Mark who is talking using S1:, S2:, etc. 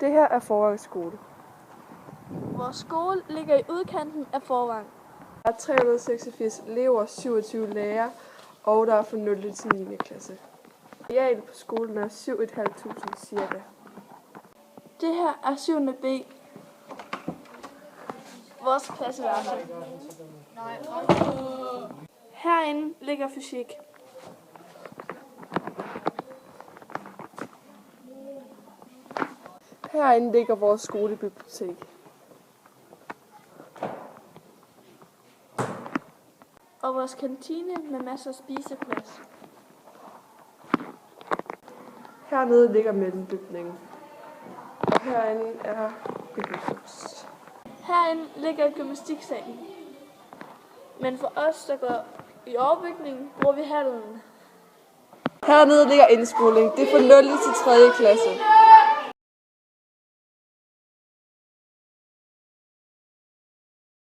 S1: Det her er Forvang skole.
S2: Vores skole ligger i udkanten af Forvang.
S1: Der er 386 elever, 27 lærere, og der er fra 0. til 9. klasse. Areal på skolen er 7.500 cirka.
S2: Det her er 7. B. Vores klasseværelse. Herinde ligger fysik.
S1: Herinde ligger vores skolebibliotek.
S2: Og vores kantine med masser af spiseplads.
S1: Hernede ligger mellembygningen. Og herinde er bibliotek.
S2: Herinde ligger gymnastiksalen. Men for os, der går i overbygningen, bruger vi hallen.
S1: Hernede ligger indskoling. Det er fra 0. til 3. klasse.